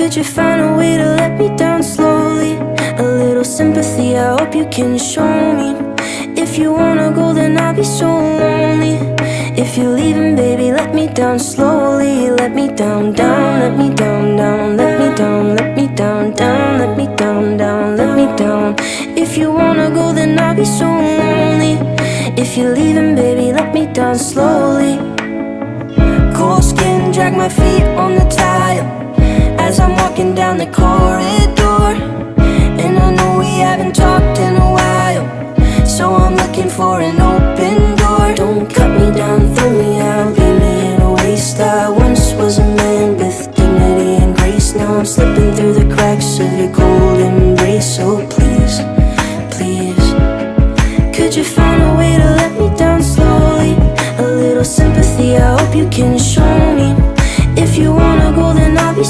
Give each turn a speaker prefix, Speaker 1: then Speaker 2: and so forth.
Speaker 1: Could you find a way to let me down slowly? A little sympathy, I hope you can show me. If you wanna go, then I'll be so lonely. If you're leaving, baby, let me down slowly. Let me down, down, let me down, down. Let me down, let me down, down. Let me down, down, let me down. If you wanna go, then I'll be so lonely. If you're leaving, baby, let me down slowly. Cold skin, drag my feet on the tile as I'm walking down the corridor. And I know we haven't talked in a while, so I'm looking for an open door. Don't cut me down, throw me out, leave me in a waste. I once was a man with dignity and grace. Now I'm slipping through the cracks of your cold embrace. So please, please, could you find a way to let me down slowly? A little sympathy, I hope you can show me. If you wanna go, then I'll be